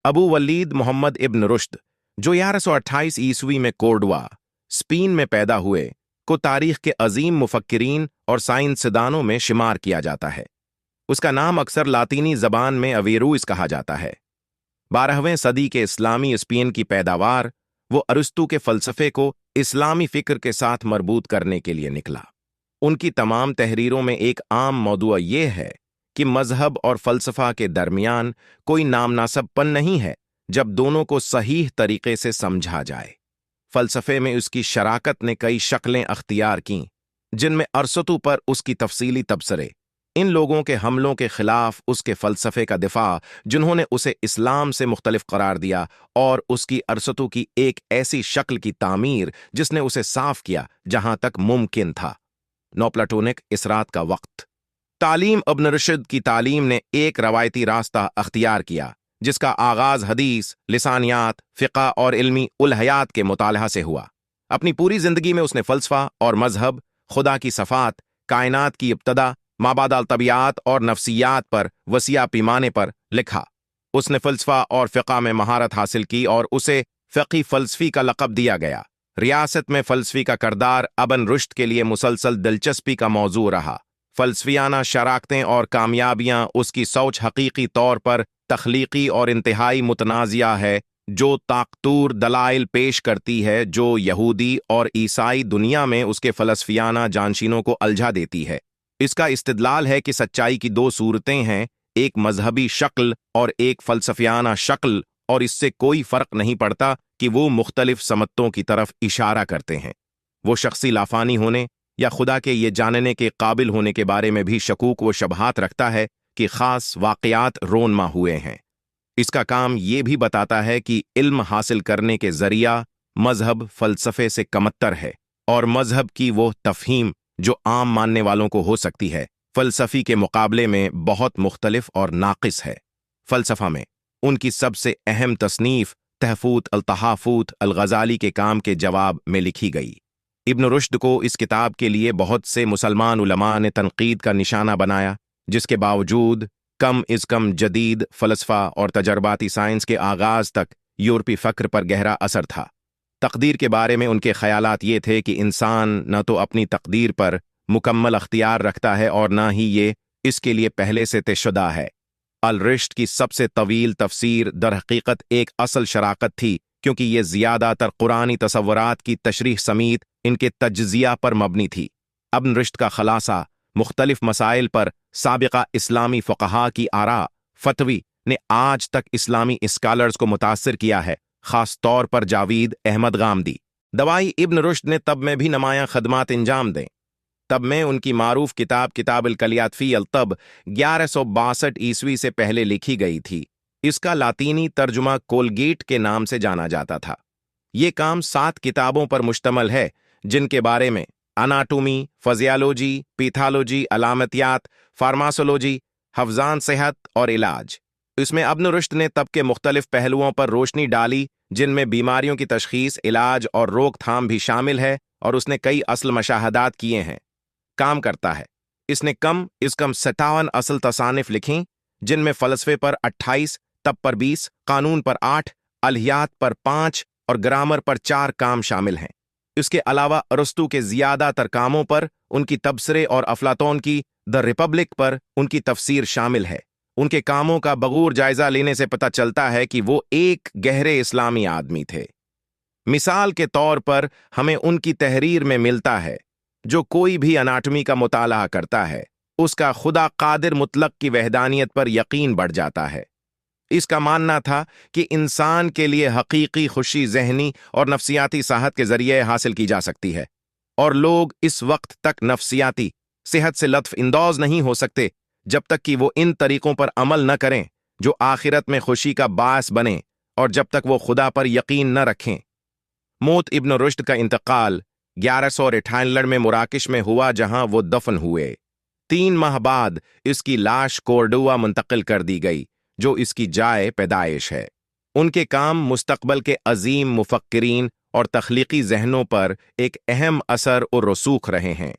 अबू वलीद मोहम्मद इब्न रुश्द, जो 1128 ईस्वी में कोर्डवा, स्पेन में पैदा हुए, को तारीख के अजीम मुफक्किरीन और साइंसदानों में शुमार किया जाता है। उसका नाम अक्सर लातीनी जबान में अवेरूस कहा जाता है। 12वें सदी के इस्लामी स्पेन की पैदावार वो अरस्तू के फ़लसफ़े को इस्लामी फ़िक्र के साथ मरबूत करने के लिए निकला। उनकी तमाम तहरीरों में एक आम मौदूअ ये है कि मज़हब और फ़लसफ़ा के दरमियान कोई नामनासबपन नहीं है जब दोनों को सहीह तरीके से समझा जाए। फ़लसफ़े में उसकी शराकत ने कई शक्लें अख्तियार कीं, जिनमें अरसतू पर उसकी तफसीली तबसरे, इन लोगों के हमलों के खिलाफ उसके फ़लसफ़े का दिफा जिन्होंने उसे इस्लाम से मुख्तलिफ करार दिया, और उसकी अरसतू की एक ऐसी शक्ल की तामीर जिसने उसे साफ किया जहां तक मुमकिन था। नौप्लाटोनिक इसरात का वक्त। तालीम इब्न रुश्द की तालीम ने एक रवायती रास्ता अख्तियार किया जिसका आगाज़ हदीस, लिसानियात, फ़िक़्ह और इल्मी उल-हयात के मुतालहा से हुआ। अपनी पूरी ज़िंदगी में उसने फ़लसफ़ा और मज़हब, खुदा की सफ़ात, कायनात की इब्तदा, माबादाल तबियात और नफ्सियात पर वसिया पैमाने पर लिखा। उसने फ़लसफ़ा और फ़िक़्ह में महारत हासिल की और उसे फ़िक़्ही फ़लसफ़ी का लक़ब दिया गया। रियासत में फ़लसफ़ी का किरदार इब्न रुश्द के लिए मुसलसल दिलचस्पी का मौजू रहा। फ़लसफ़ियाना शराकतें और कामयाबियां उसकी सोच हकीकी तौर पर तख्लीकी और इंतहाई मुतनाज़िया है, जो ताक़तूर दलाइल पेश करती है जो यहूदी और ईसाई दुनिया में उसके फ़लसफ़ियाना जानशीनों को अलझा देती है। इसका इस्तिदलाल है कि सच्चाई की दो सूरतें हैं, एक मजहबी शक्ल और एक फ़लसफ़ियाना शक्ल, और इससे कोई फ़र्क नहीं पड़ता कि वो मुख्तलिफ समतों की तरफ इशारा करते हैं। वो शख्सी लाफानी होने या खुदा के ये जानने के काबिल होने के बारे में भी शकूक व शबहात रखता है कि ख़ास वाक़यात रोनमा हुए हैं। इसका काम ये भी बताता है कि इल्म हासिल करने के ज़रिया मज़हब फ़लसफ़े से कमत्तर है, और मज़हब की वो तफ़हीम जो आम मानने वालों को हो सकती है, फ़लसफ़ी के मुकाबले में बहुत मुख्तलिफ और नाक़िस है। फ़लसफ़ा में उनकी सबसे अहम तसनीफ़ तहफ़ूत अल-तहाफ़ूत अल-ग़ज़ाली के काम के जवाब में लिखी गई। इब्न रुश्द को इस किताब के लिए बहुत से मुसलमान उलमा ने तनक़ीद का निशाना बनाया, जिसके बावजूद कम इज़ कम जदीद फ़लसफ़ा और तजर्बाती साइंस के आगाज़ तक यूरोपी फ़क्र पर गहरा असर था। तक़दीर के बारे में उनके ख़यालात ये थे कि इंसान न तो अपनी तक़दीर पर मुकम्मल अख्तियार रखता है और न ही ये इसके लिए पहले से तयशुदा है। अल-रुश्द की सबसे तवील तफ़सीर दरहकीकत एक असल शराकत थी, क्योंकि ये ज़्यादातर कुरानी तसव्वुरात की तशरीह समीत इनके तज्ज़िया पर मबनी थी। इब्न रुश्द का ख़लासा मुख्तलिफ मसाइल पर साबिक़ा इस्लामी फ़ुक़हा की आरा फ़तवी ने आज तक इस्लामी स्कॉलर्स को मुतासिर किया है, ख़ास तौर पर जावीद अहमद गामदी। दवाई इब्न रुश्द ने तब में भी नमायां खदमात इंजाम दें। तब में उनकी मारूफ किताब किताब अल-कलियात फ़ी अल-तब 1162 ईस्वी से पहले लिखी गई थी। इसका लातीनी तर्जुमा कोलगेट के नाम से जाना जाता था। ये काम 7 किताबों पर मुश्तमल है, जिनके बारे में अनाटोमी, फ़िज़ियोलॉजी, पैथोलॉजी, अलामतियात, फार्माकोलॉजी, हफ्ज़ान सेहत और इलाज। इसमें इब्न रुश्द ने तब के मुख्तलिफ पहलुओं पर रोशनी डाली, जिनमें बीमारियों की तशख़ीस, इलाज और रोकथाम भी शामिल है, और उसने कई असल मशाहदात किए हैं। काम करता है। इसने कम इज़ कम 57 असल तसानिफ़ लिखीं, जिनमें फ़लसफ़े पर 28, तब पर 20, कानून पर 8, अलहियात पर 5 और ग्रामर पर 4 काम शामिल हैं। इसके अलावा अरस्तू के ज़्यादातर कामों पर, उनकी तबसरे और अफलातून की द रिपब्लिक पर उनकी तफसीर शामिल है। उनके कामों का बगूर जायज़ा लेने से पता चलता है कि वो एक गहरे इस्लामी आदमी थे। मिसाल के तौर पर हमें उनकी तहरीर में मिलता है, जो कोई भी अनाटमी का मुताला करता है, उसका खुदा कादिर मुतलक की वहदानियत पर यकीन बढ़ जाता है। इसका मानना था कि इंसान के लिए हकीकी खुशी ज़हनी और नफ्सियाती सेहत के ज़रिए हासिल की जा सकती है, और लोग इस वक्त तक नफ्सियाती सेहत से लत्फ़ इंदौज़ नहीं हो सकते जब तक कि वो इन तरीक़ों पर अमल न करें जो आखिरत में खुशी का बास बने, और जब तक वो खुदा पर यकीन न रखें। मौत इब्न रुश्द का इंतकाल 1198 में मुराकिश में हुआ, जहां वो दफन हुए। 3 माह बाद इसकी लाश कोर्डोवा मुंतकिल कर दी गई, जो इसकी जाए पैदाइश है। उनके काम मुस्तकबल के अजीम मुफक्किरीन और तख्लीकी जहनों पर एक अहम असर और रसूख रहे हैं।